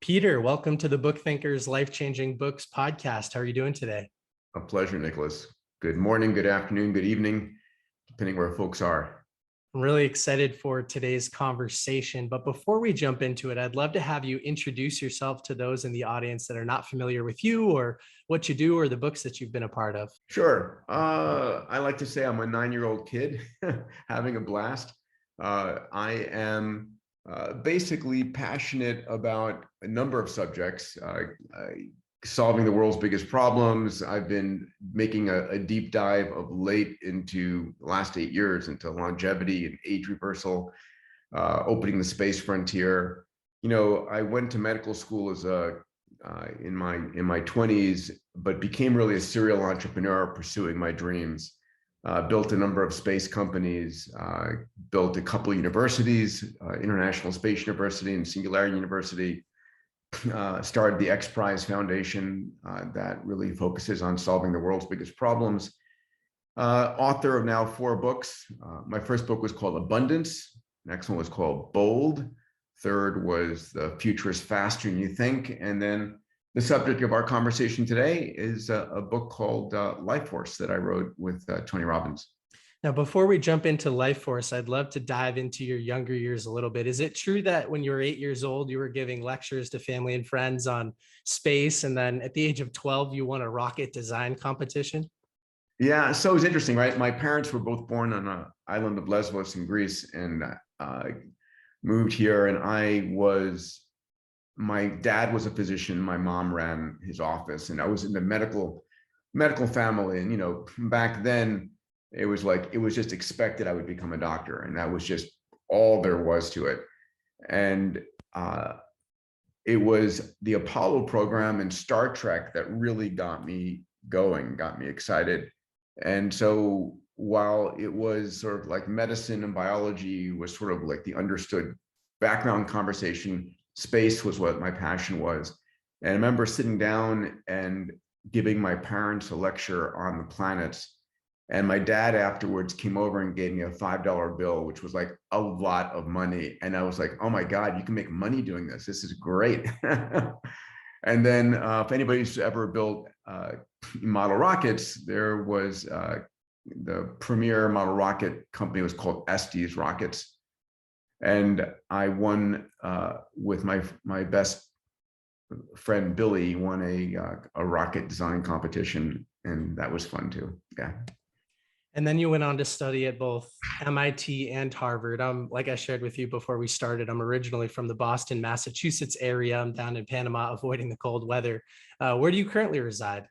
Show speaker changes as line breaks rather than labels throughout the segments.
Peter, welcome to the Book Thinkers Life-Changing Books podcast. How are you doing today?
A pleasure, Nicholas. Good morning, good afternoon, good evening, depending where folks are.
I'm really excited for today's conversation, but before we jump into it, I'd love to have you introduce yourself to those in the audience that are not familiar with you or what you do or the books that you've been a part of.
Sure. I like to say I'm a 9-year-old kid having a blast. I am basically passionate about a number of subjects, solving the world's biggest problems. I've been making a deep dive of late into the last 8 years into longevity and age reversal, opening the space frontier. You know, I went to medical school as in my 20s, but became really a serial entrepreneur pursuing my dreams. Built a number of space companies, built a couple of universities, International Space University and Singularity University, started the XPRIZE Foundation that really focuses on solving the world's biggest problems. Author of now 4 books. My first book was called Abundance. Next one was called Bold. Third was The Future is Faster Than You Think. And then the subject of our conversation today is a book called Life Force that I wrote with Tony Robbins.
Now, before we jump into Life Force, I'd love to dive into your younger years a little bit. Is it true that when you were 8 years old, you were giving lectures to family and friends on space, and then at the age of 12, you won a rocket design competition?
Yeah, so it was interesting, right? My parents were both born on an island of Lesbos in Greece, and moved here. And my dad was a physician. My mom ran his office, and I was in the medical family. And, you know, back then it was just expected I would become a doctor. And that was just all there was to it. And it was the Apollo program and Star Trek that really got me going, got me excited. And so while it was sort of like medicine and biology was sort of like the understood background conversation, space was what my passion was. And I remember sitting down and giving my parents a lecture on the planets. And my dad afterwards came over and gave me a $5 bill, which was like a lot of money. And I was like, oh my God, you can make money doing this. This is great. And then if anybody's ever built model rockets, there was the premier model rocket company was called Estes Rockets. And I won with my best friend, Billy, won a rocket design competition. And that was fun too. Yeah.
And then you went on to study at both MIT and Harvard. Like I shared with you before we started, I'm originally from the Boston, Massachusetts area. I'm down in Panama, avoiding the cold weather. Where do you currently reside?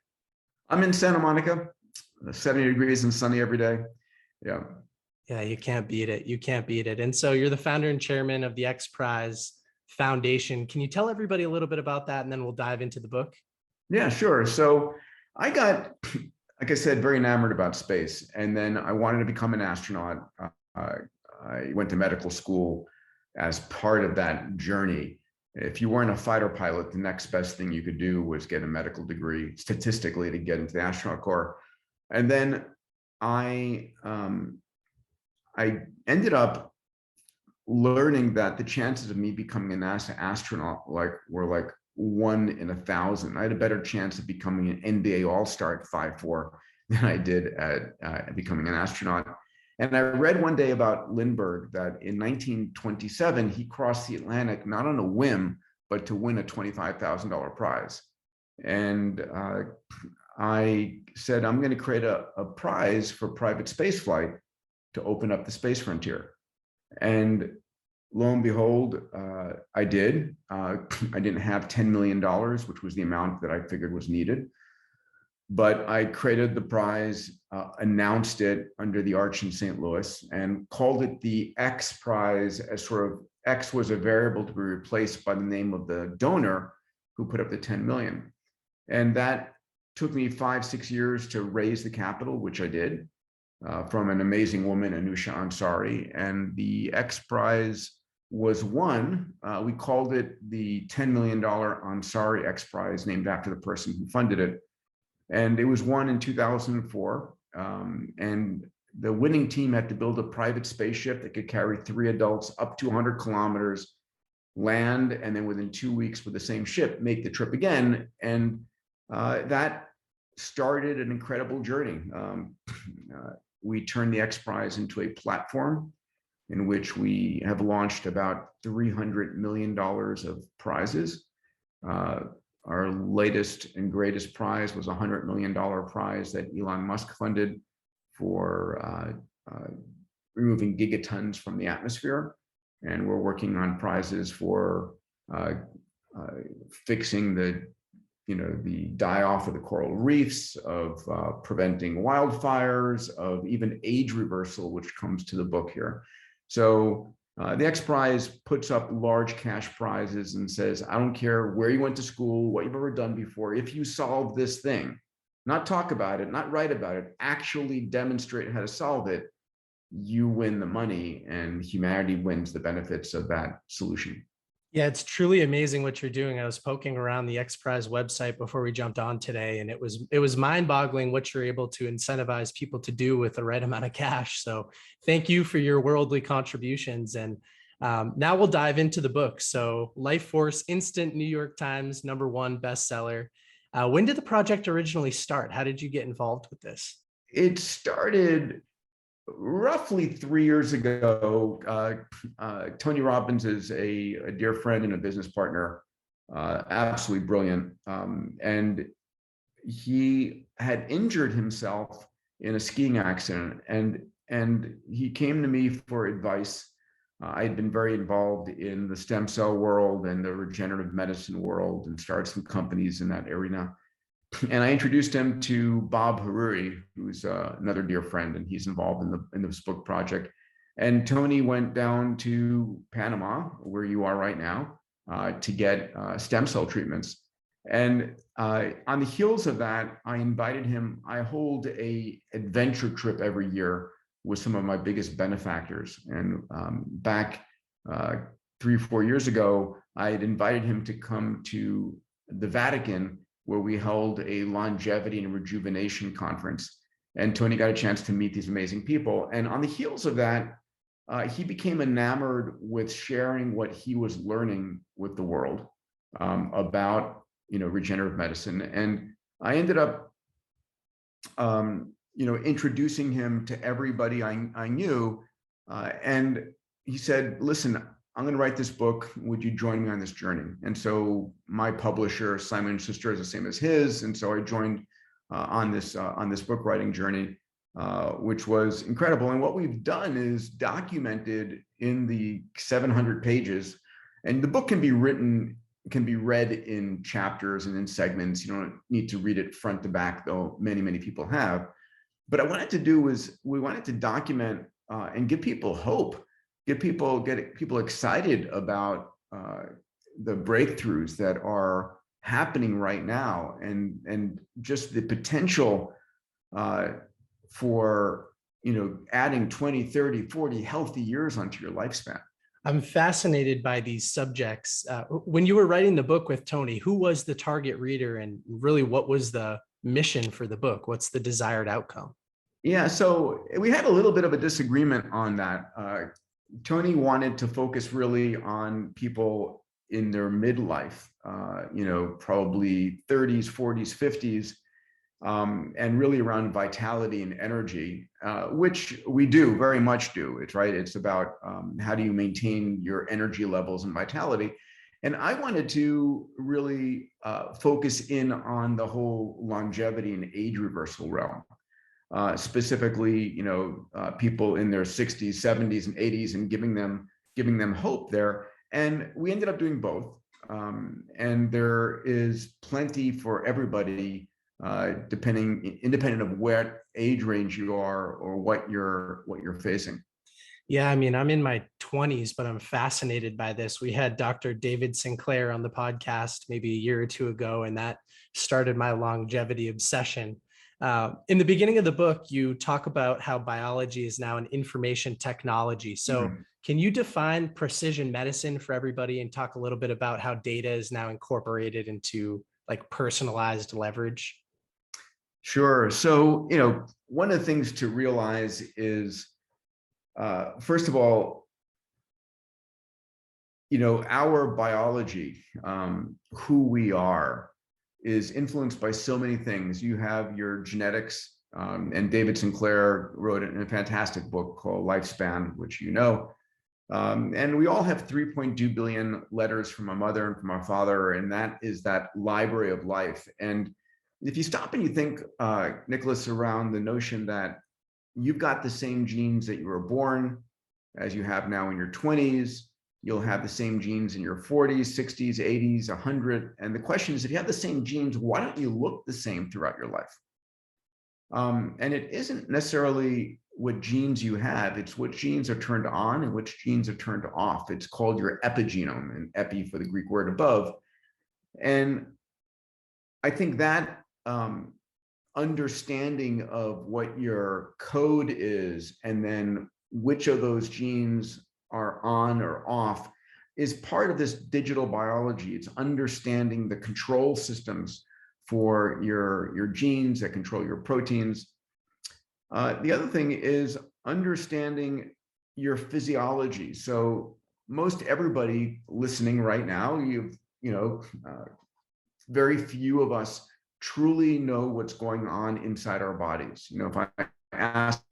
I'm in Santa Monica, 70 degrees and sunny every day. Yeah.
Yeah, you can't beat it. You can't beat it. And so you're the founder and chairman of the XPRIZE Foundation. Can you tell everybody a little bit about that? And then we'll dive into the book.
Yeah, sure. So I got, like I said, very enamored about space. And then I wanted to become an astronaut. I went to medical school as part of that journey. If you weren't a fighter pilot, the next best thing you could do was get a medical degree, statistically, to get into the astronaut corps. And then I ended up learning that the chances of me becoming a NASA astronaut were like 1 in 1,000. I had a better chance of becoming an NBA All-Star at 5'4" than I did at becoming an astronaut. And I read one day about Lindbergh that in 1927, he crossed the Atlantic, not on a whim, but to win a $25,000 prize. And I said, I'm going to create a prize for private spaceflight to open up the space frontier. And lo and behold, I did. I didn't have $10 million, which was the amount that I figured was needed. But I created the prize, announced it under the arch in St. Louis, and called it the X Prize, as sort of X was a variable to be replaced by the name of the donor who put up the 10 million. And that took me 5-6 years to raise the capital, which I did, from an amazing woman, Anusha Ansari. And the X Prize was won. We called it the $10 million Ansari X Prize, named after the person who funded it. And it was won in 2004. And the winning team had to build a private spaceship that could carry 3 adults up to 100 kilometers land, and then within 2 weeks with the same ship, make the trip again. And that started an incredible journey. We turned the XPRIZE into a platform in which we have launched about $300 million of prizes. Our latest and greatest prize was a $100 million prize that Elon Musk funded for removing gigatons from the atmosphere. And we're working on prizes for fixing the die-off of the coral reefs, of preventing wildfires, of even age reversal, which comes to the book here. So the XPRIZE puts up large cash prizes and says, I don't care where you went to school, what you've ever done before, if you solve this thing, not talk about it, not write about it, actually demonstrate how to solve it, you win the money and humanity wins the benefits of that solution.
Yeah, it's truly amazing what you're doing. I was poking around the XPRIZE website before we jumped on today, and it was mind-boggling what you're able to incentivize people to do with the right amount of cash. So thank you for your worldly contributions. And now we'll dive into the book. So Life Force, instant New York Times #1 bestseller. When did the project originally start? How did you get involved with this?
It started roughly 3 years ago. Tony Robbins is a dear friend and a business partner, absolutely brilliant. And he had injured himself in a skiing accident, and he came to me for advice. I had been very involved in the stem cell world and the regenerative medicine world and started some companies in that arena. And I introduced him to Bob Haruri, who's another dear friend, and he's involved in this book project. And Tony went down to Panama, where you are right now, to get stem cell treatments. And on the heels of that, I invited him. I hold an adventure trip every year with some of my biggest benefactors. And back 3 or 4 years ago, I had invited him to come to the Vatican, where we held a longevity and rejuvenation conference. And Tony got a chance to meet these amazing people. And on the heels of that, he became enamored with sharing what he was learning with the world about regenerative medicine. And I ended up introducing him to everybody I knew. And he said, listen, I'm going to write this book. Would you join me on this journey? And so my publisher, Simon & Schuster, is the same as his. And so I joined on this book writing journey, which was incredible. And what we've done is documented in the 700 pages, and the book can be read in chapters and in segments. You don't need to read it front to back, though many people have. But what I wanted to do was we wanted to document and give people hope. Get people excited about the breakthroughs that are happening right now, and just the potential for adding 20, 30, 40 healthy years onto your lifespan.
I'm fascinated by these subjects. When you were writing the book with Tony, who was the target reader, and really what was the mission for the book? What's the desired outcome?
Yeah, so we had a little bit of a disagreement on that. Tony wanted to focus really on people in their midlife, probably 30s, 40s, 50s, and really around vitality and energy, which we do very much do. It's about how do you maintain your energy levels and vitality. And I wanted to really focus in on the whole longevity and age reversal realm. Specifically, people in their 60s, 70s, and 80s, and giving them hope there. And we ended up doing both. And there is plenty for everybody, independent of what age range you are or what you're facing.
Yeah, I mean, I'm in my 20s, but I'm fascinated by this. We had Dr. David Sinclair on the podcast maybe a year or two ago, and that started my longevity obsession. In the beginning of the book, you talk about how biology is now an information technology. So can you define precision medicine for everybody and talk a little bit about how data is now incorporated into like personalized leverage?
Sure. So, one of the things to realize is, first of all, our biology, who we are, is influenced by so many things. You have your genetics, and David Sinclair wrote a fantastic book called Lifespan, which and we all have 3.2 billion letters from our mother and from our father, and that is that library of life. And if you stop and you think, Nicholas, around the notion that you've got the same genes that you were born as you have now in your 20s, you'll have the same genes in your 40s, 60s, 80s, 100. And the question is, if you have the same genes, why don't you look the same throughout your life? And it isn't necessarily what genes you have, it's what genes are turned on and which genes are turned off. It's called your epigenome, and epi for the Greek word above. And I think that understanding of what your code is and then which of those genes are on or off is part of this digital biology. It's understanding the control systems for your genes that control your proteins. The other thing is understanding your physiology. So most everybody listening right now, very few of us truly know what's going on inside our bodies. If I ask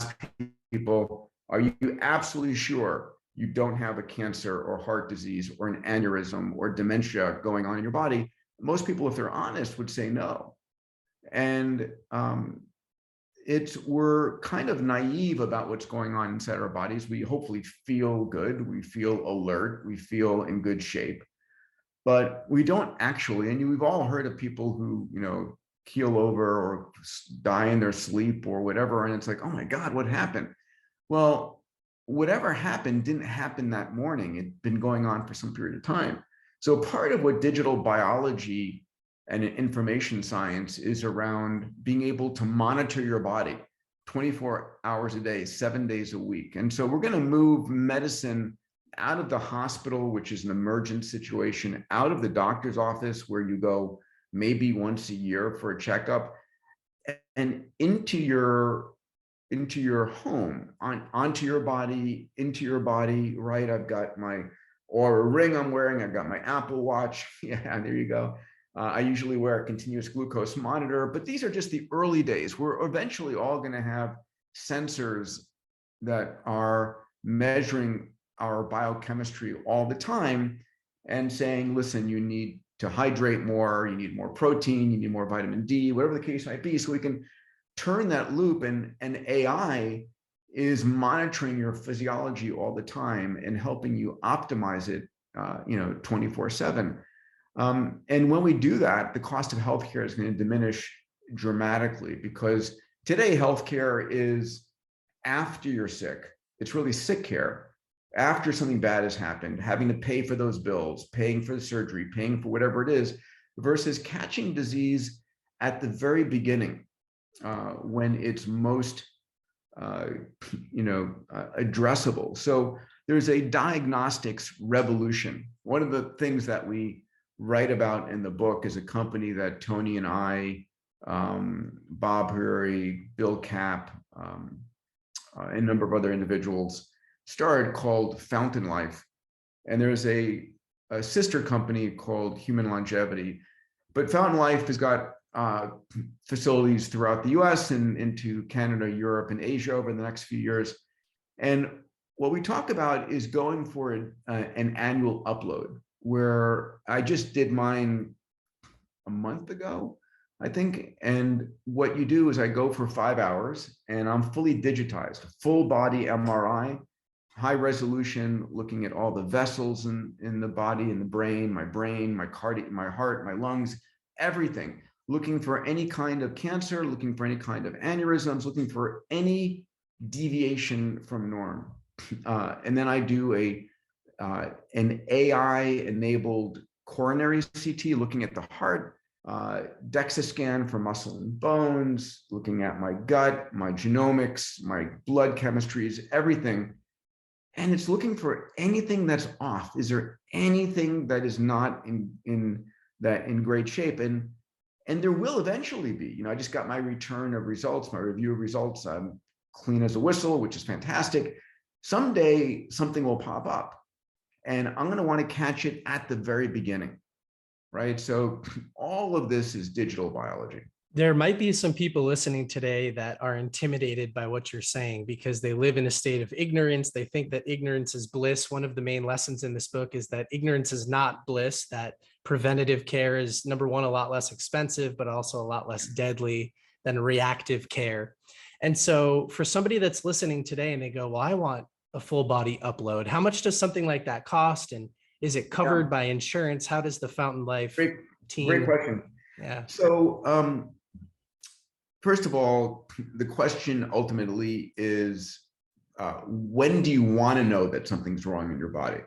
people, are you absolutely sure you don't have a cancer or heart disease or an aneurysm or dementia going on in your body? Most people, if they're honest, would say no. And we're kind of naive about what's going on inside our bodies. We hopefully feel good, we feel alert, we feel in good shape, but we don't actually. And we've all heard of people who, keel over or die in their sleep or whatever. And it's like, oh my God, what happened? Well, whatever happened didn't happen that morning. It'd been going on for some period of time. So part of what digital biology and information science is around being able to monitor your body 24 hours a day, 7 days a week. And so we're going to move medicine out of the hospital, which is an emergent situation, out of the doctor's office where you go maybe once a year for a checkup, and into your home, onto your body, into your body, right? I've got my Oura ring I'm wearing, I've got my Apple Watch. Yeah, there you go. I usually wear a continuous glucose monitor, but these are just the early days. We're eventually all going to have sensors that are measuring our biochemistry all the time and saying, listen, you need to hydrate more, you need more protein, you need more vitamin D, whatever the case might be. So we can turn that loop, and AI is monitoring your physiology all the time and helping you optimize it, 24/7. And when we do that, the cost of healthcare is going to diminish dramatically, because today healthcare is after you're sick. It's really sick care. After something bad has happened, having to pay for those bills, paying for the surgery, paying for whatever it is, versus catching disease at the very beginning, when it's most addressable. So there's a diagnostics revolution. One of the things that we write about in the book is a company that Tony and I, Bob Hurry, Bill Kapp, a number of other individuals started, called Fountain Life. And there's a sister company called Human Longevity. But Fountain Life has got facilities throughout the US and into Canada, Europe, and Asia over the next few years. And what we talk about is going for an annual upload, where I just did mine a month ago, I think. And what you do is I go for 5 hours and I'm fully digitized, full body MRI, high resolution, looking at all the vessels in the body, in the brain, my cardiac, my heart, my lungs, everything, looking for any kind of cancer, looking for any kind of aneurysms, looking for any deviation from norm. And then I do an AI-enabled coronary CT, looking at the heart, DEXA scan for muscle and bones, looking at my gut, my genomics, my blood chemistries, everything. And it's looking for anything that's off. Is there anything that is not in great shape? And there will eventually be. I just got my return of results, my review of results. I'm clean as a whistle, which is fantastic. Someday something will pop up. And I'm going to want to catch it at the very beginning, right? So all of this is digital biology.
There might be some people listening today that are intimidated by what you're saying because they live in a state of ignorance. They think that ignorance is bliss. One of the main lessons in this book is that ignorance is not bliss, that preventative care is, number one, a lot less expensive, but also a lot less deadly than reactive care. And so for somebody that's listening today and they go, well, I want a full body upload, how much does something like that cost? And is it covered by insurance? How does the Fountain Life team?
Great question.
Yeah.
So, first of all, the question ultimately is, when do you want to know that something's wrong in your body?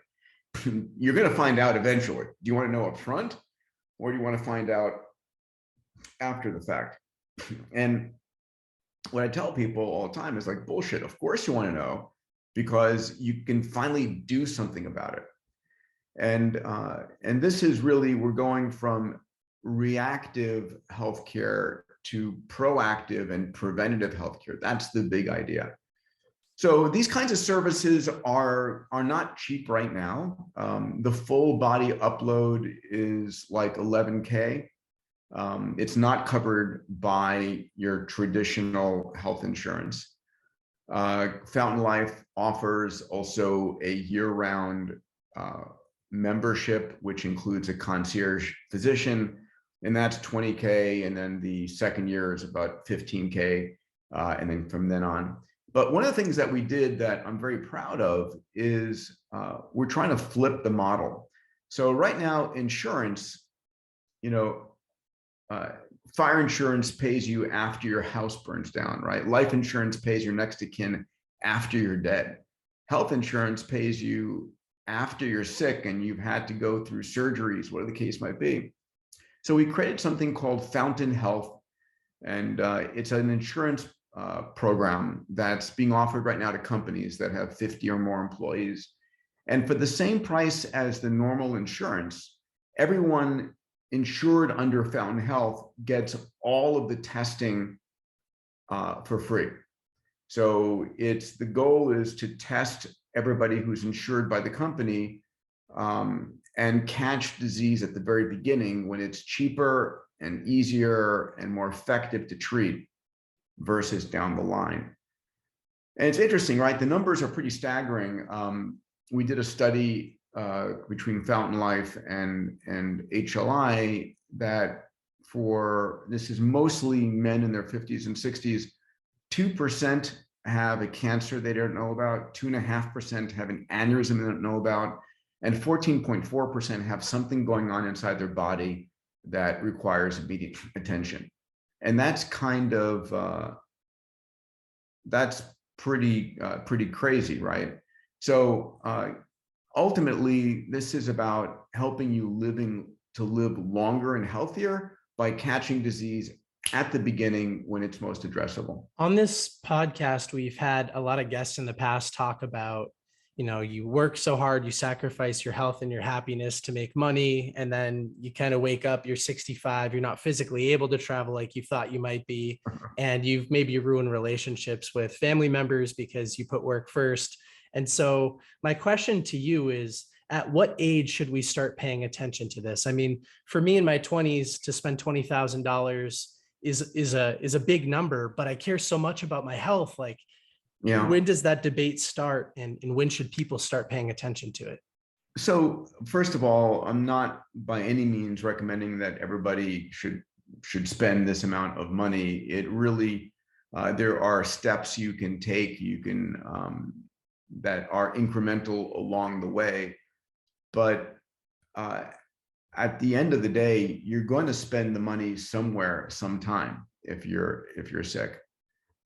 You're going to find out eventually. Do you want to know up front, or do you want to find out after the fact? And what I tell people all the time is like, bullshit. Of course you want to know, because you can finally do something about it. And this is really, we're going from reactive healthcare to proactive and preventative healthcare. That's the big idea. So these kinds of services are not cheap right now. The full body upload is like $11K. It's not covered by your traditional health insurance. Fountain Life offers also a year-round membership, which includes a concierge physician, and that's $20K. And then the second year is about $15K. And then from then on. But one of the things that we did that I'm very proud of is we're trying to flip the model. So right now, insurance, fire insurance pays you after your house burns down, right? Life insurance pays your next of kin after you're dead. Health insurance pays you after you're sick and you've had to go through surgeries, whatever the case might be. So we created something called Fountain Health, and it's an insurance program that's being offered right now to companies that have 50 or more employees. And for the same price as the normal insurance, everyone insured under Fountain Health gets all of the testing for free. So the goal is to test everybody who's insured by the company and catch disease at the very beginning when it's cheaper and easier and more effective to treat versus down the line. And it's interesting, right? The numbers are pretty staggering. We did a study between Fountain Life and HLI that this is mostly men in their 50s and 60s, 2% have a cancer they don't know about, 2.5% have an aneurysm they don't know about, and 14.4% have something going on inside their body that requires immediate attention. And that's kind of, that's pretty crazy, right? So ultimately, this is about helping you to live longer and healthier by catching disease at the beginning when it's most addressable.
On this podcast, we've had a lot of guests in the past talk about, you work so hard, you sacrifice your health and your happiness to make money. And then you kind of wake up, you're 65, you're not physically able to travel like you thought you might be. And you've maybe ruined relationships with family members because you put work first. And so my question to you is, at what age should we start paying attention to this? I mean, for me in my 20s, to spend $20,000 is a big number, but I care so much about my health. Like, when does that debate start, and when should people start paying attention to it?
So first of all, I'm not by any means recommending that everybody should spend this amount of money. It really, there are steps you can take, that are incremental along the way. But at the end of the day, you're going to spend the money somewhere, sometime, if you're sick.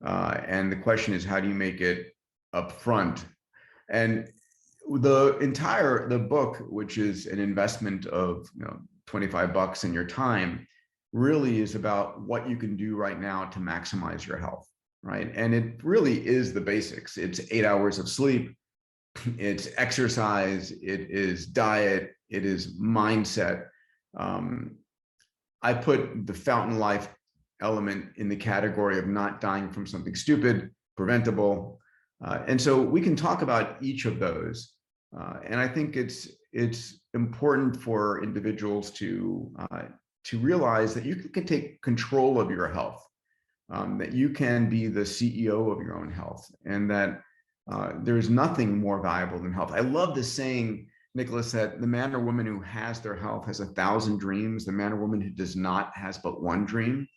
And the question is, how do you make it upfront? And the book, which is an investment of $25 in your time, really is about what you can do right now to maximize your health, right? And it really is the basics. It's 8 hours of sleep, it's exercise, it is diet, it is mindset. I put the Fountain Life element in the category of not dying from something stupid, preventable. And so we can talk about each of those. And I think it's important for individuals to realize that you can take control of your health, that you can be the CEO of your own health, and that there's nothing more valuable than health. I love the saying, Nicholas, that the man or woman who has their health has 1,000 dreams. The man or woman who does not has but one dream.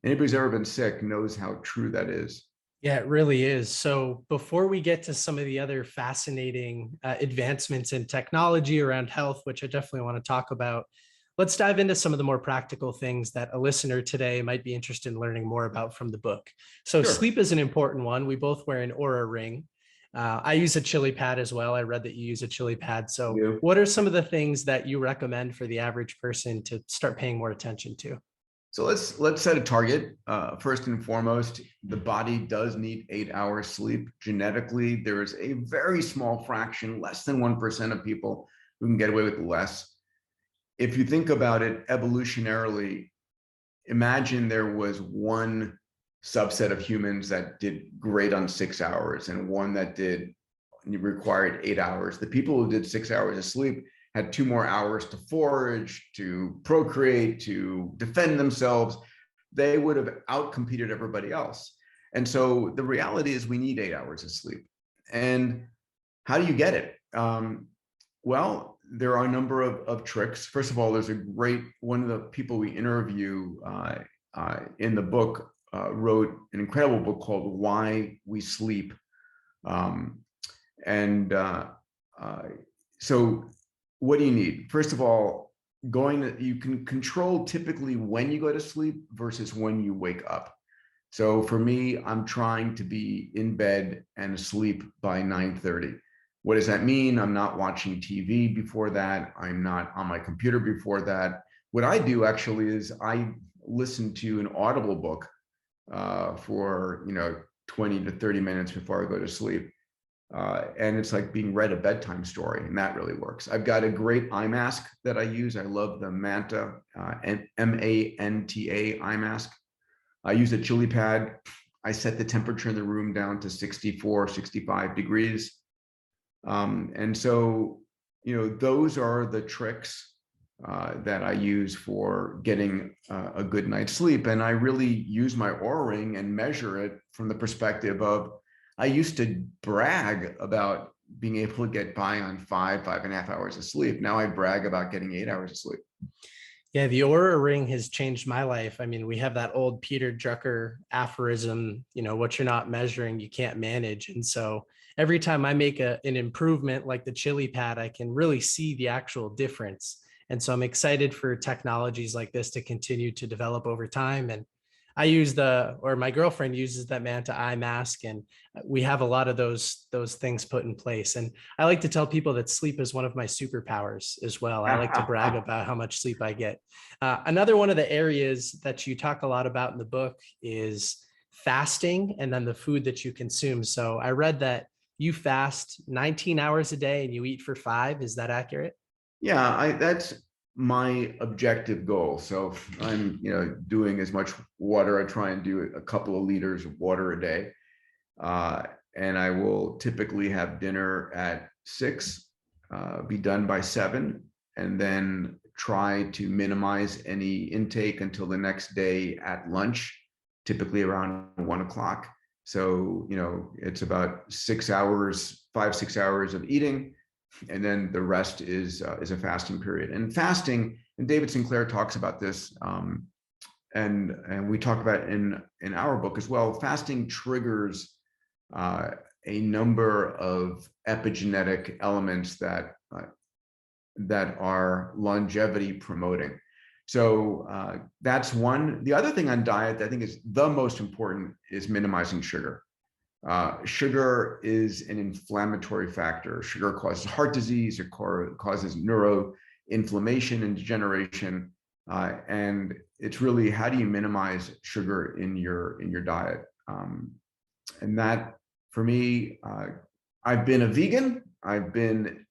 Anybody who's ever been sick knows how true that is.
Yeah, it really is. So before we get to some of the other fascinating advancements in technology around health, which I definitely want to talk about, let's dive into some of the more practical things that a listener today might be interested in learning more about from the book. So
Sure.
sleep is an important one. We both wear an Aura ring. I use a chili pad as well. I read that you use a chili pad. So
You.
what are some of the things that you recommend for the average person to start paying more attention to?
So let's set a target. First and foremost, the body does need 8 hours sleep. Genetically, there is a very small fraction, less than 1% of people who can get away with less. If you think about it evolutionarily, imagine there was one subset of humans that did great on 6 hours and one that did required 8 hours. The people who did 6 hours of sleep had 2 more hours to forage, to procreate, to defend themselves. They would have outcompeted everybody else. And so the reality is we need 8 hours of sleep. And how do you get it? Well, there are a number of tricks. First of all, there's a great, one of the people we interview in the book wrote an incredible book called Why We Sleep. So what do you need? First of all, you can control typically when you go to sleep versus when you wake up. So for me, I'm trying to be in bed and asleep by 9:30. What does that mean? I'm not watching TV before that. I'm not on my computer before that. What I do actually is I listen to an Audible book for 20 to 30 minutes before I go to sleep. And it's like being read a bedtime story, and that really works. I've got a great eye mask that I use. I love the Manta, Manta eye mask. I use a chili pad. I set the temperature in the room down to 64, 65 degrees. And so, those are the tricks that I use for getting a good night's sleep. And I really use my Oura ring and measure it from the perspective of, I used to brag about being able to get by on 5.5 hours of sleep. Now I brag about getting 8 hours of sleep.
Yeah, the Aura ring has changed my life. I mean, we have that old Peter Drucker aphorism, what you're not measuring, you can't manage. And so every time I make an improvement like the chili pad, I can really see the actual difference. And so I'm excited for technologies like this to continue to develop over time. And I use my girlfriend uses that Manta eye mask, and we have a lot of those things put in place. And I like to tell people that sleep is one of my superpowers as well. I like to brag about how much sleep I get. Another one of the areas that you talk a lot about in the book is fasting, and then the food that you consume. So I read that you fast 19 hours a day and you eat for 5. Is that accurate?
Yeah, that's my objective goal. So I'm, doing as much water. I try and do a couple of liters of water a day. And I will typically have dinner at 6, be done by 7, and then try to minimize any intake until the next day at lunch, typically around 1 o'clock. So, it's about 6 hours, 5-6 hours of eating. And then the rest is a fasting period. And fasting, and David Sinclair talks about this, and we talk about it in our book as well. Fasting triggers a number of epigenetic elements that are longevity promoting. So that's one. The other thing on diet that I think is the most important is minimizing sugar. Sugar is an inflammatory factor. Sugar causes heart disease, it causes neuroinflammation and degeneration. And it's really, how do you minimize sugar in your diet? And that, for me, I've been a vegan, I've been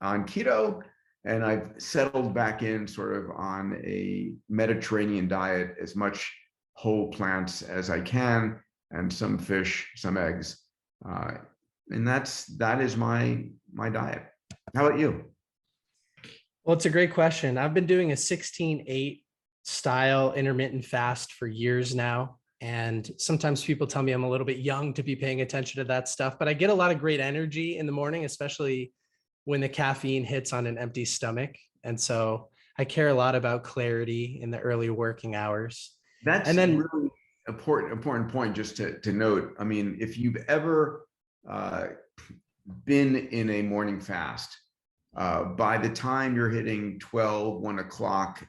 on keto, and I've settled back in sort of on a Mediterranean diet, as much whole plants as I can, and some fish, some eggs. And that is my diet. How about you?
Well, it's a great question. I've been doing a 16-8 style intermittent fast for years now. And sometimes people tell me I'm a little bit young to be paying attention to that stuff, but I get a lot of great energy in the morning, especially when the caffeine hits on an empty stomach. And so I care a lot about clarity in the early working hours. And
That's
then,
really important point just to note. I mean, if you've ever uh, been in a morning fast, by the time you're hitting 12, 1 o'clock,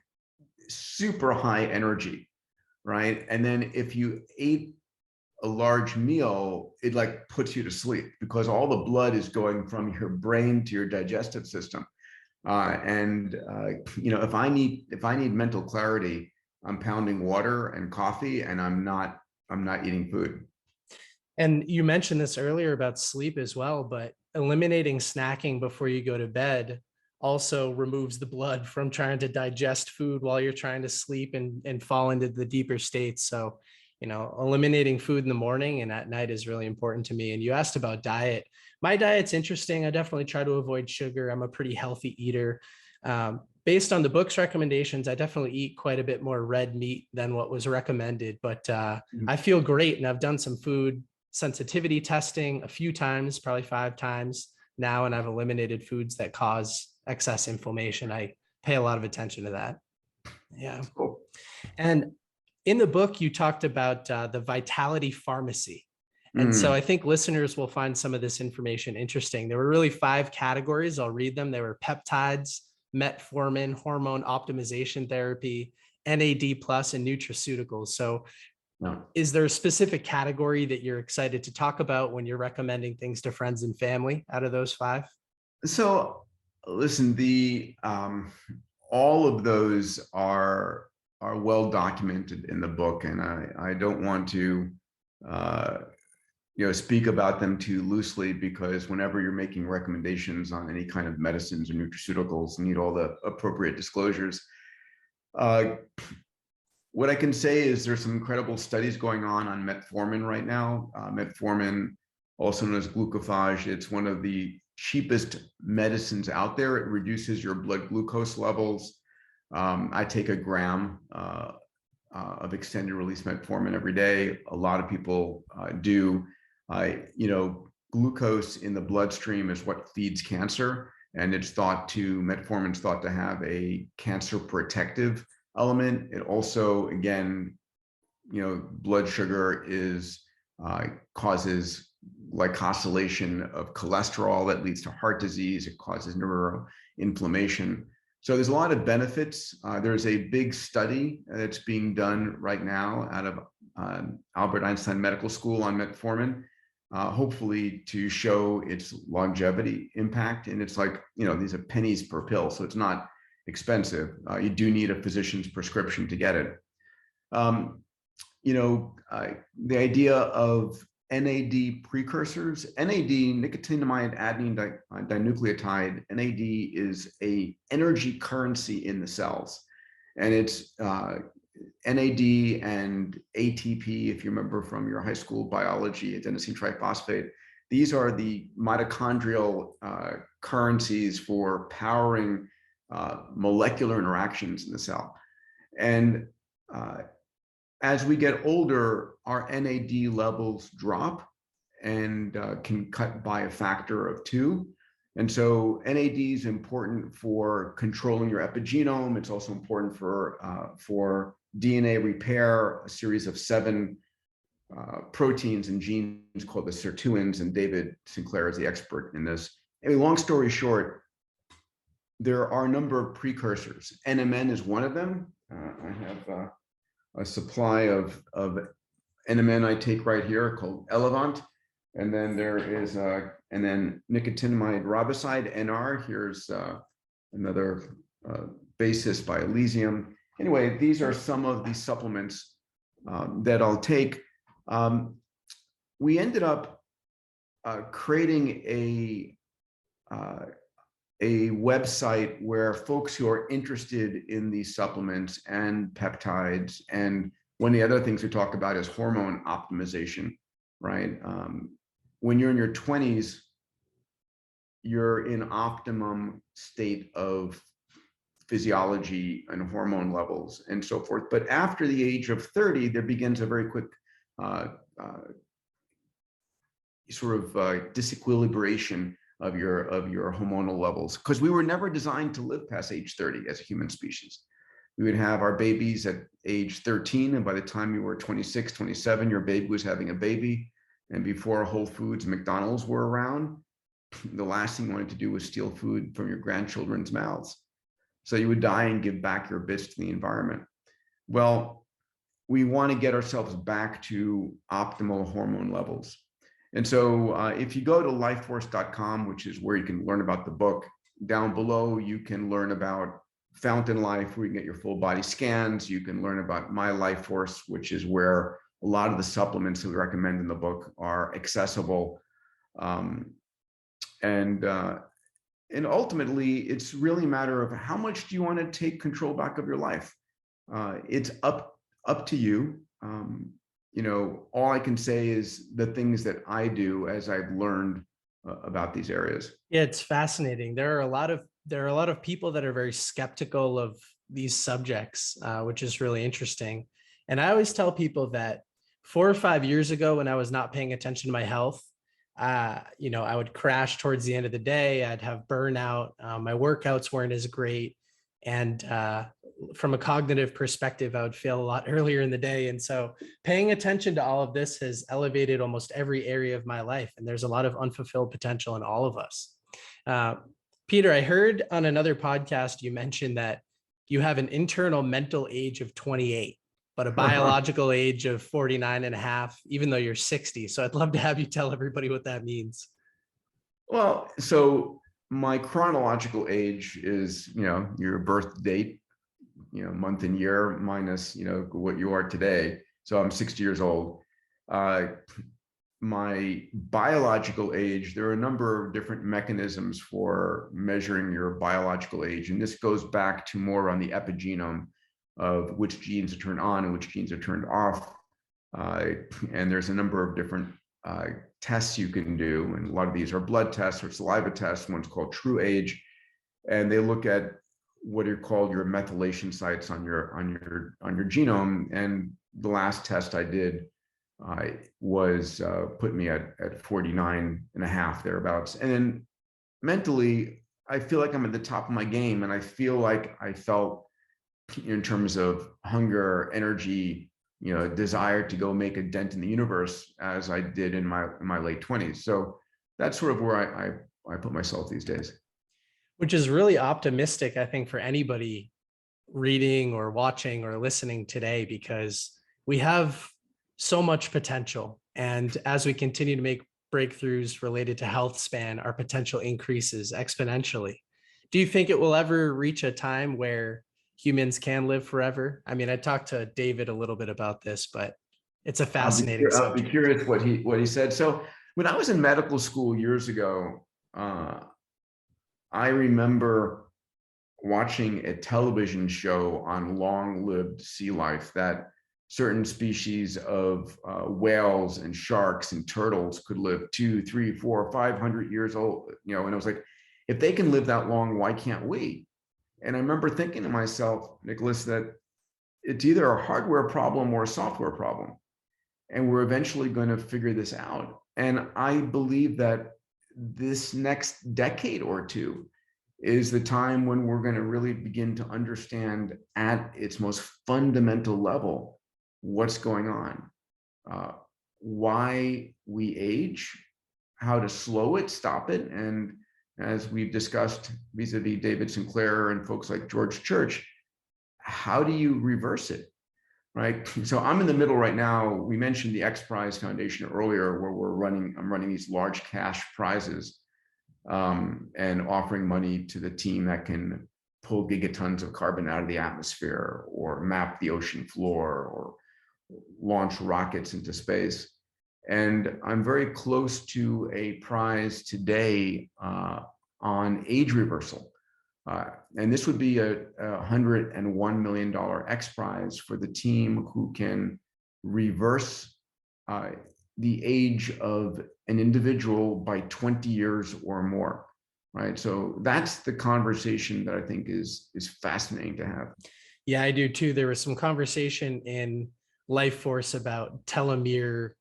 super high energy, right? And then if you ate a large meal, it like puts you to sleep because all the blood is going from your brain to your digestive system. You know, if I need mental clarity, I'm pounding water and coffee, and I'm not eating food.
and you mentioned this earlier about sleep as well, but eliminating snacking before you go to bed also removes the blood from trying to digest food while you're trying to sleep and fall into the deeper states. So, you know, eliminating food in the morning and at night is really important to me. And you asked about diet. My diet's interesting. I definitely try to avoid sugar. I'm a pretty healthy eater. Based on the book's recommendations, I definitely eat quite a bit more red meat than what was recommended, but I feel great. And I've done some food sensitivity testing a few times, probably 5 times now, and I've eliminated foods that cause excess inflammation. I pay a lot of attention to that. Yeah.
Cool.
And in the book, you talked about the Vitality Pharmacy. And so I think listeners will find some of this information interesting. There were really 5 categories. I'll read them. There were peptides, metformin, hormone optimization therapy, NAD plus, and nutraceuticals. So
No.
is there a specific category that you're excited to talk about when you're recommending things to friends and family out of those 5?
So listen, the all of those are well documented in the book, and I don't want to you know, speak about them too loosely, because whenever you're making recommendations on any kind of medicines or nutraceuticals, you need all the appropriate disclosures. What I can say is there's some incredible studies going on metformin right now. Metformin, also known as glucophage, it's one of the cheapest medicines out there. It reduces your blood glucose levels. I take a gram of extended release metformin every day. A lot of people do. You know, glucose in the bloodstream is what feeds cancer, and metformin's thought to have a cancer protective element. It also, again, you know, blood sugar causes glycosylation of cholesterol that leads to heart disease. It causes neuroinflammation. So there's a lot of benefits. There's a big study that's being done right now out of Albert Einstein Medical School on metformin, hopefully to show its longevity impact. And it's like, you know, these are pennies per pill, so it's not expensive. You do need a physician's prescription to get it. You know, the idea of NAD precursors, NAD, nicotinamide adenine dinucleotide, NAD is a energy currency in the cells. And it's NAD and ATP, if you remember from your high school biology, adenosine triphosphate, these are the mitochondrial currencies for powering molecular interactions in the cell. And as we get older, our NAD levels drop and can cut by a factor of 2. And so NAD is important for controlling your epigenome. It's also important for DNA repair, a series of 7 proteins and genes called the sirtuins, and David Sinclair is the expert in this. Anyway, long story short, there are a number of precursors. NMN is one of them. I have a supply of NMN I take right here called Elevant. And then there is, and then nicotinamide riboside, NR. Here's another basis by Elysium. Anyway, these are some of the supplements that I'll take. We ended up creating a website where folks who are interested in these supplements and peptides, and one of the other things we talk about is hormone optimization, right? When you're in your 20s, you're in optimum state of physiology and hormone levels and so forth. But after the age of 30, there begins a very quick uh, sort of disequilibration of your hormonal levels, because we were never designed to live past age 30 as a human species. We would have our babies at age 13, and by the time you were 26, 27, your baby was having a baby. And before Whole Foods, McDonald's were around, the last thing you wanted to do was steal food from your grandchildren's mouths. So you would die and give back your bits to the environment. Well, we want to get ourselves back to optimal hormone levels. And so if you go to lifeforce.com, which is where you can learn about the book, down below, you can learn about Fountain Life, where you can get your full body scans. You can learn about My Life Force, which is where a lot of the supplements that we recommend in the book are accessible. And ultimately, it's really a matter of how much do you want to take control back of your life. It's up to you. All I can say is the things that I do as I've learned about these areas.
Yeah, it's fascinating. There are a lot of people that are very skeptical of these subjects, which is really interesting. And I always tell people that 4 or 5 years ago, when I was not paying attention to my health, I would crash towards the end of the day. I'd have burnout. My workouts weren't as great. And from a cognitive perspective, I would fail a lot earlier in the day. And so paying attention to all of this has elevated almost every area of my life. And there's a lot of unfulfilled potential in all of us. Peter, I heard on another podcast, you mentioned that you have an internal mental age of 28, but a biological age of 49 and a half, even though you're 60. So I'd love to have you tell everybody what that means.
Well, so my chronological age is, your birth date, month and year minus, what you are today. So I'm 60 years old. My biological age, there are a number of different mechanisms for measuring your biological age. And this goes back to more on the epigenome of which genes are turned on and which genes are turned off. And there's a number of different tests you can do. And a lot of these are blood tests or saliva tests. One's called True Age. And they look at what are called your methylation sites on your genome. And the last test I did was put me at 49 and a half, thereabouts. And then mentally, I feel like I'm at the top of my game, and I feel like I felt, in terms of hunger, energy, desire to go make a dent in the universe, as I did in my late 20s. So that's sort of where I put myself these days.
Which is really optimistic, I think, for anybody reading or watching or listening today, because we have so much potential. And as we continue to make breakthroughs related to health span, our potential increases exponentially. Do you think it will ever reach a time where humans can live forever? I mean, I talked to David a little bit about this, but it's a fascinating subject.
I'll be curious what he said. So when I was in medical school years ago, I remember watching a television show on long-lived sea life that certain species of whales and sharks and turtles could live 200, 300, 400, 500 years old. And I was like, if they can live that long, why can't we? And I remember thinking to myself, Nicholas, that it's either a hardware problem or a software problem. And we're eventually going to figure this out. And I believe that this next decade or two is the time when we're going to really begin to understand at its most fundamental level what's going on, why we age, how to slow it, stop it. And as we've discussed vis-a-vis David Sinclair and folks like George Church, how do you reverse it, right? So I'm in the middle right now. We mentioned the XPRIZE Foundation earlier, where I'm running these large cash prizes and offering money to the team that can pull gigatons of carbon out of the atmosphere, or map the ocean floor, or launch rockets into space. And I'm very close to a prize today on age reversal. And this would be a $101 million XPRIZE for the team who can reverse the age of an individual by 20 years or more. right? So that's the conversation that I think is fascinating to have.
Yeah, I do too. There was some conversation in Life Force about telomere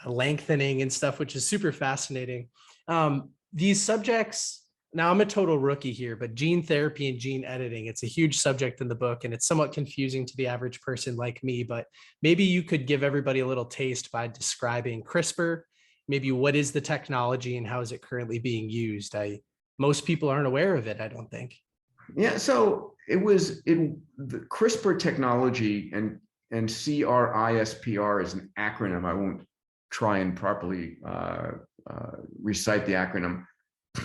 lengthening and stuff, which is super fascinating. These subjects, now I'm a total rookie here, but gene therapy and gene editing, it's a huge subject in the book, and it's somewhat confusing to the average person like me, but maybe you could give everybody a little taste by describing CRISPR. Maybe what is the technology and how is it currently being used? Most people aren't aware of it, I don't think.
Yeah, so the CRISPR technology, and CRISPR is an acronym. I won't try and properly recite the acronym,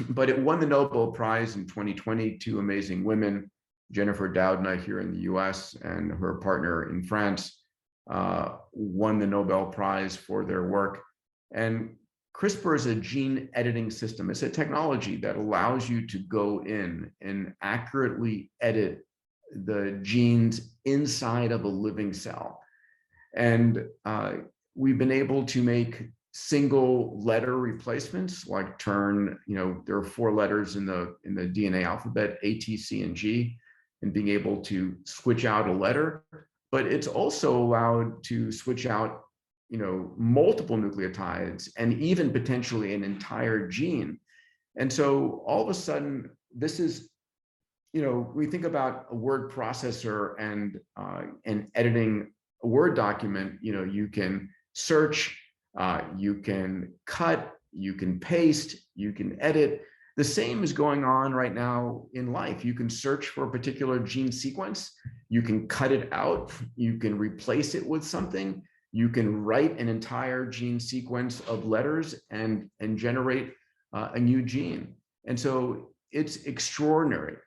but it won the Nobel Prize in 2020. Two amazing women, Jennifer Doudna here in the US and her partner in France, won the Nobel Prize for their work. And CRISPR is a gene editing system. It's a technology that allows you to go in and accurately edit the genes inside of a living cell. And we've been able to make single letter replacements, like turn, there are 4 letters in the DNA alphabet, A, T, C, and G, and being able to switch out a letter. But it's also allowed to switch out multiple nucleotides and even potentially an entire gene. And so all of a sudden, this is, we think about a word processor and editing a Word document. You can search, you can cut, you can paste, you can edit. The same is going on right now in life. You can search for a particular gene sequence, you can cut it out, you can replace it with something. You can write an entire gene sequence of letters and generate a new gene. And so it's extraordinary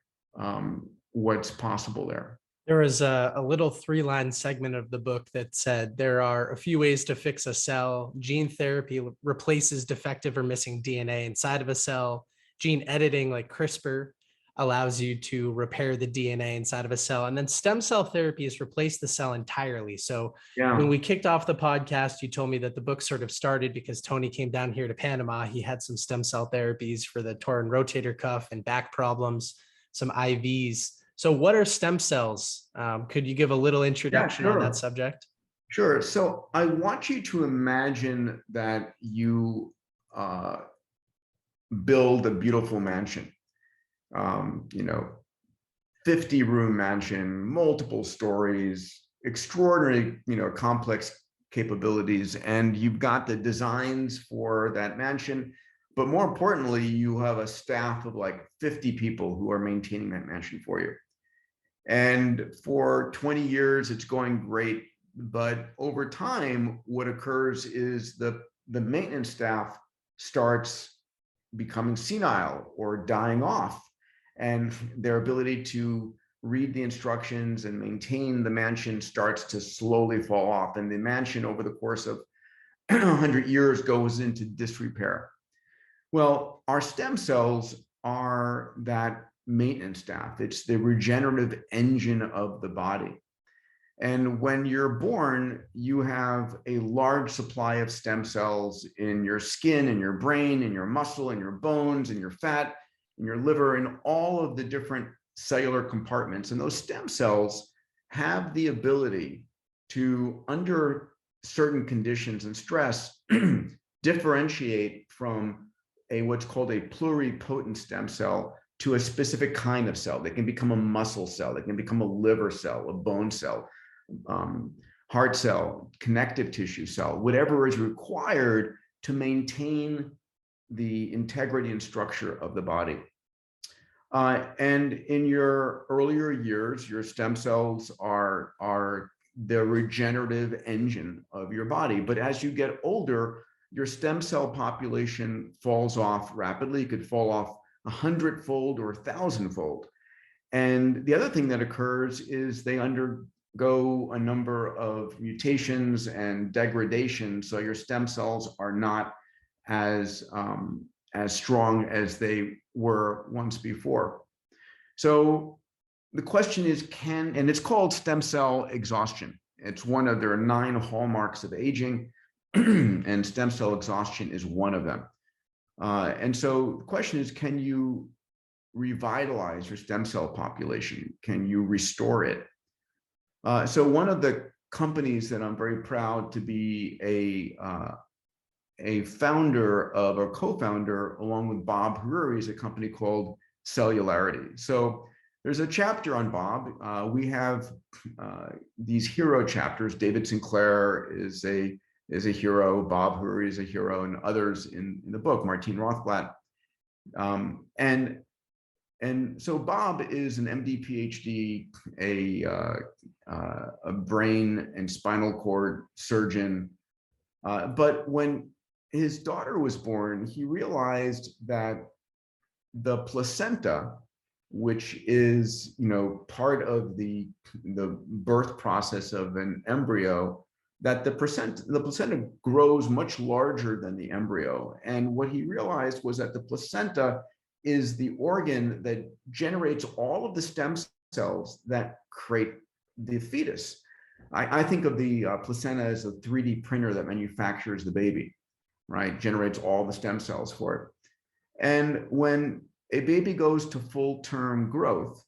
what's possible there.
There was a little 3-line segment of the book that said there are a few ways to fix a cell. Gene therapy replaces defective or missing DNA inside of a cell. Gene editing, like CRISPR, allows you to repair the DNA inside of a cell. And then stem cell therapy has replaced the cell entirely. So when we kicked off the podcast, you told me that the book sort of started because Tony came down here to Panama. He had some stem cell therapies for the torn rotator cuff and back problems, some IVs. So what are stem cells? Could you give a little introduction on that subject?
Sure. So I want you to imagine that you build a beautiful mansion. 50-room mansion, multiple stories, extraordinary, complex capabilities, and you've got the designs for that mansion. But more importantly, you have a staff of like 50 people who are maintaining that mansion for you. And for 20 years, it's going great. But over time, what occurs is the maintenance staff starts becoming senile or dying off, and their ability to read the instructions and maintain the mansion starts to slowly fall off. And the mansion over the course of 100 years goes into disrepair. Well, our stem cells are that maintenance staff. It's the regenerative engine of the body. And when you're born, you have a large supply of stem cells in your skin, in your brain, in your muscle, in your bones, in your fat, in your liver, in all of the different cellular compartments. And those stem cells have the ability to, under certain conditions and stress, differentiate from what's called a pluripotent stem cell to a specific kind of cell. They can become a muscle cell, they can become a liver cell, a bone cell, heart cell, connective tissue cell, whatever is required to maintain the integrity and structure of the body. And in your earlier years, your stem cells are the regenerative engine of your body. But as you get older, your stem cell population falls off rapidly. It could fall off 100-fold or 1,000-fold. And the other thing that occurs is they undergo a number of mutations and degradation. So your stem cells are not as strong as they were once before. So the question is, and it's called stem cell exhaustion. There are 9 hallmarks of aging, and stem cell exhaustion is one of them. And so the question is, can you revitalize your stem cell population? Can you restore it? So one of the companies that I'm very proud to be a founder of, or co-founder along with Bob Hariri, is a company called Cellularity. So there's a chapter on Bob. We have these hero chapters. David Sinclair is a hero. Bob Hariri is a hero, and others in the book, Martine Rothblatt. And so Bob is an MD, PhD, a brain and spinal cord surgeon. But when his daughter was born, he realized that the placenta, which is, part of the birth process of an embryo, that the placenta grows much larger than the embryo. And what he realized was that the placenta is the organ that generates all of the stem cells that create the fetus. I think of the placenta as a 3D printer that manufactures the baby, right? Generates all the stem cells for it. And when a baby goes to full-term growth,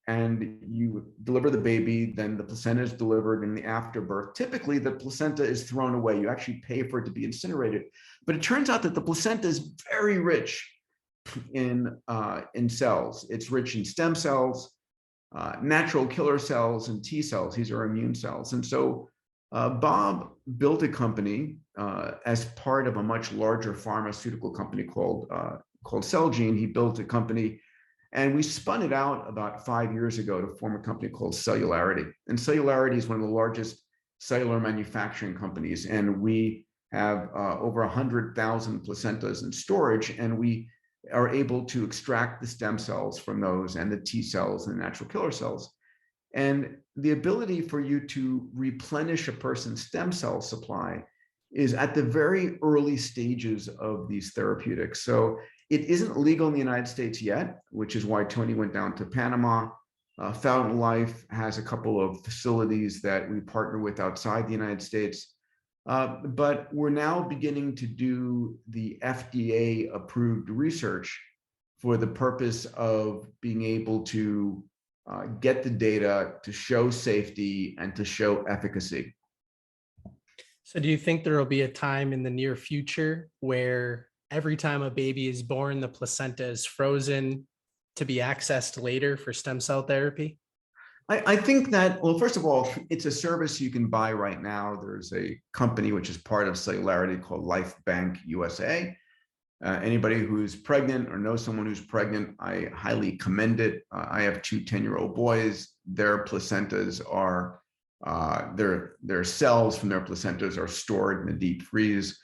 and you deliver the baby, then the placenta is delivered in the afterbirth. Typically, the placenta is thrown away. You actually pay for it to be incinerated. But it turns out that the placenta is very rich in cells. It's rich in stem cells, natural killer cells, and T cells. These are immune cells. And so Bob built a company as part of a much larger pharmaceutical company called Celgene. He built a company, and we spun it out about 5 years ago to form a company called Cellularity. And Cellularity is one of the largest cellular manufacturing companies. And we have over 100,000 placentas in storage, and we are able to extract the stem cells from those, and the T cells and the natural killer cells. And the ability for you to replenish a person's stem cell supply is at the very early stages of these therapeutics. So it isn't legal in the United States yet, which is why Tony went down to Panama. Fountain Life has a couple of facilities that we partner with outside the United States. But we're now beginning to do the FDA-approved research for the purpose of being able to get the data to show safety and to show efficacy.
So do you think there will be a time in the near future where every time a baby is born, the placenta is frozen to be accessed later for stem cell therapy?
I think that, well, first of all, it's a service you can buy right now. There's a company which is part of Cellularity called Life Bank USA. Anybody who's pregnant or knows someone who's pregnant, I highly commend it. I have two 10-year-old boys. Their placentas are, their cells from their placentas are stored in the deep freeze.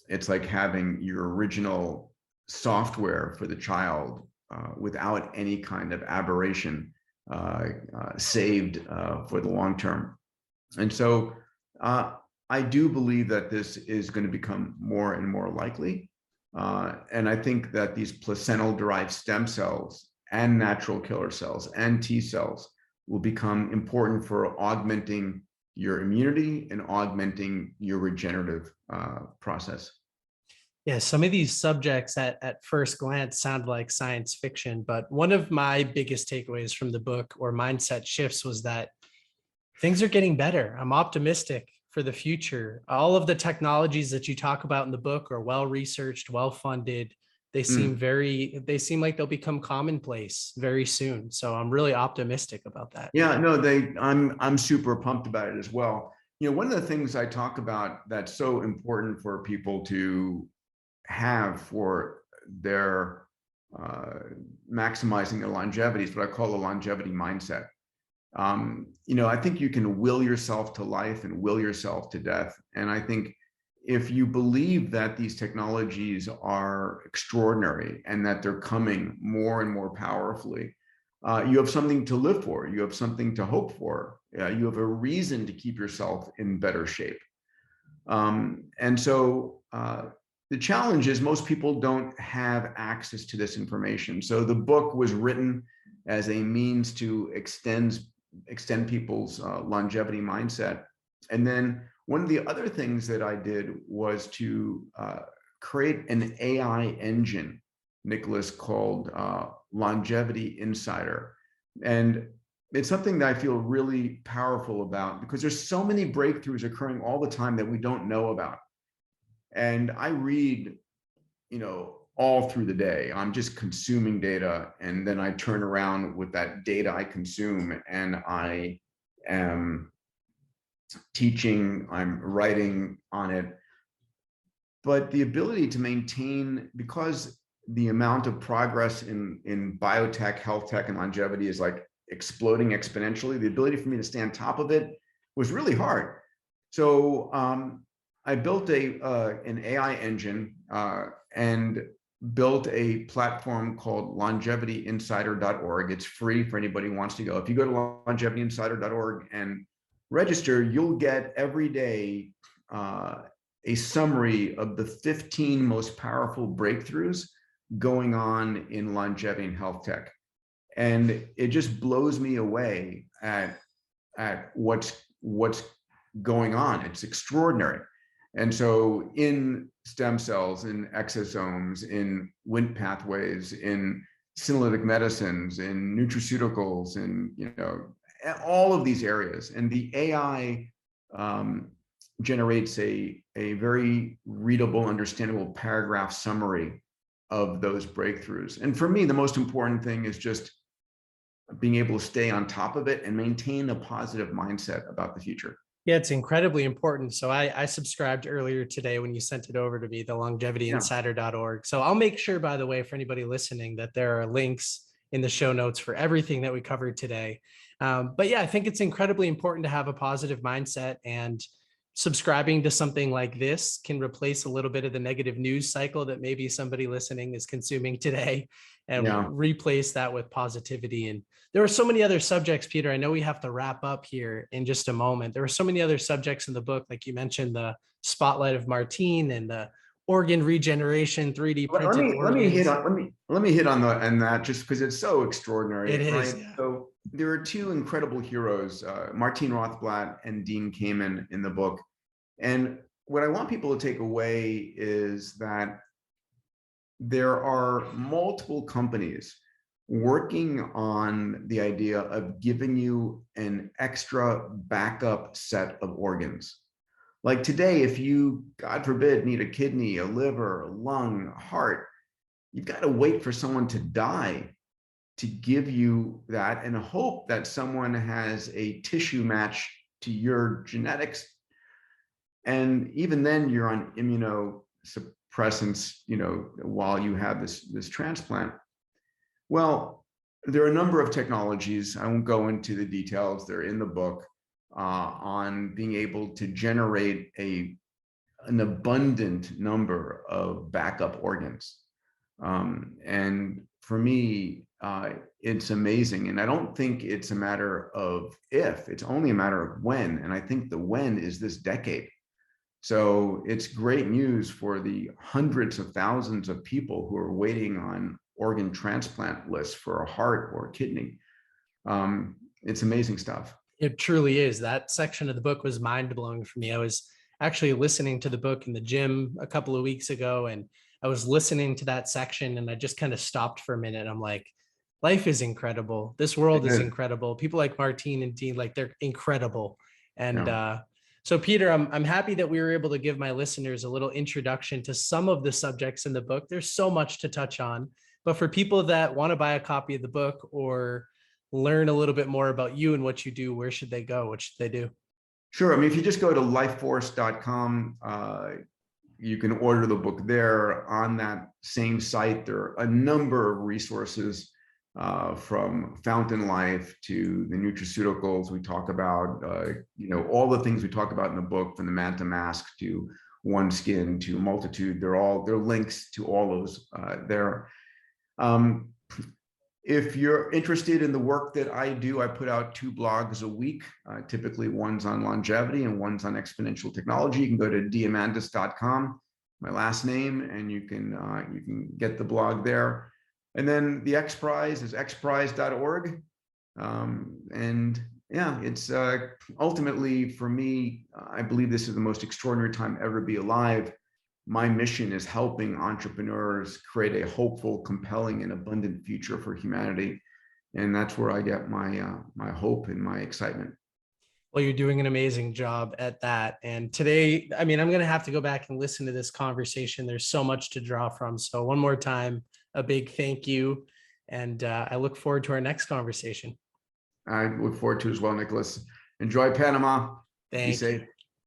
It's like having your original software for the child without any kind of aberration saved for the long term. And so I do believe that this is going to become more and more likely. And I think that these placental-derived stem cells and natural killer cells and T cells will become important for augmenting your immunity and augmenting your regenerative process.
Yeah, some of these subjects at first glance sound like science fiction, but one of my biggest takeaways from the book, or mindset shifts, was that things are getting better. I'm optimistic for the future. All of the technologies that you talk about in the book are well-researched, well-funded. They seem like they'll become commonplace very soon. So I'm really optimistic about that.
Yeah, no, I'm super pumped about it as well. One of the things I talk about that's so important for people to have for their maximizing their longevity is what I call the longevity mindset. I think you can will yourself to life and will yourself to death. And I think if you believe that these technologies are extraordinary and that they're coming more and more powerfully, you have something to live for. You have something to hope for. You have a reason to keep yourself in better shape. And so the challenge is most people don't have access to this information. So the book was written as a means to extend people's longevity mindset. And then one of the other things that I did was to create an AI engine Nicholas, called Longevity Insider. And it's something that I feel really powerful about because there's so many breakthroughs occurring all the time that we don't know about. And I read, all through the day. I'm just consuming data, and then I turn around with that data I consume, and I am teaching, I'm writing on it. But the ability to maintain, because the amount of progress in biotech, health tech, and longevity is like exploding exponentially, the ability for me to stay on top of it was really hard. So I built an AI engine and built a platform called longevityinsider.org. It's free for anybody who wants to go. If you go to longevityinsider.org and register, you'll get every day a summary of the 15 most powerful breakthroughs going on in longevity and health tech. And it just blows me away at what's going on. It's extraordinary. And so in stem cells, in exosomes, in Wnt pathways, in senolytic medicines, in nutraceuticals, in all of these areas, and the AI generates a very readable, understandable paragraph summary of those breakthroughs. And for me, the most important thing is just being able to stay on top of it and maintain a positive mindset about the future.
Yeah, it's incredibly important. So I subscribed earlier today when you sent it over to me, the longevityinsider.org. So I'll make sure, by the way, for anybody listening, that there are links in the show notes for everything that we covered today. But yeah, I think it's incredibly important to have a positive mindset, and subscribing to something like this can replace a little bit of the negative news cycle that maybe somebody listening is consuming today, and replace that with positivity. And there are so many other subjects, Peter. I know we have to wrap up here in just a moment. There are so many other subjects in the book, like you mentioned, the spotlight of Martine and the organ regeneration, 3D printed organs.
Let me hit on that just because it's so extraordinary.
It is,
right?
yeah.
So there are two incredible heroes, Martine Rothblatt and Dean Kamen, in the book. And what I want people to take away is that there are multiple companies working on the idea of giving you an extra backup set of organs. Like today, if you, God forbid, need a kidney, a liver, a lung, a heart, you've got to wait for someone to die to give you that, and hope that someone has a tissue match to your genetics. And even then, you're on immunosuppressants, while you have this transplant. Well, there are a number of technologies. I won't go into the details. They're in the book on being able to generate an abundant number of backup organs. And for me, it's amazing. And I don't think it's a matter of if, it's only a matter of when. And I think the when is this decade. So it's great news for the hundreds of thousands of people who are waiting on organ transplant lists for a heart or a kidney. It's amazing stuff.
It truly is. That section of the book was mind-blowing for me. I was actually listening to the book in the gym a couple of weeks ago, and I was listening to that section, and I just kind of stopped for a minute. I'm like, life is incredible. This world is incredible. People like Martine and Dean, like, they're incredible. And so Peter, I'm happy that we were able to give my listeners a little introduction to some of the subjects in the book. There's so much to touch on, but for people that want to buy a copy of the book or learn a little bit more about you and what you do, where should they go? What should they do?
Sure. I mean, if you just go to lifeforce.com, you can order the book there. On that same site, there are a number of resources, from Fountain Life to the nutraceuticals we talk about, all the things we talk about in the book, from the Manta Mask to OneSkin to Multitude. They're links to all those there. If you're interested in the work that I do, I put out 2 blogs a week. Typically one's on longevity and one's on exponential technology. You can go to diamandis.com, my last name, and you can get the blog there. And then the XPRIZE is xprize.org. And yeah, it's ultimately, for me, I believe this is the most extraordinary time ever to be alive, my mission is helping entrepreneurs create a hopeful, compelling, and abundant future for humanity. And that's where I get my hope and my excitement.
Well, you're doing an amazing job at that. And today, I mean, I'm going to have to go back and listen to this conversation. There's so much to draw from. So one more time, a big thank you. And I look forward to our next conversation.
I look forward to it as well, Nicholas. Enjoy Panama. Be
Thank
safe.
you.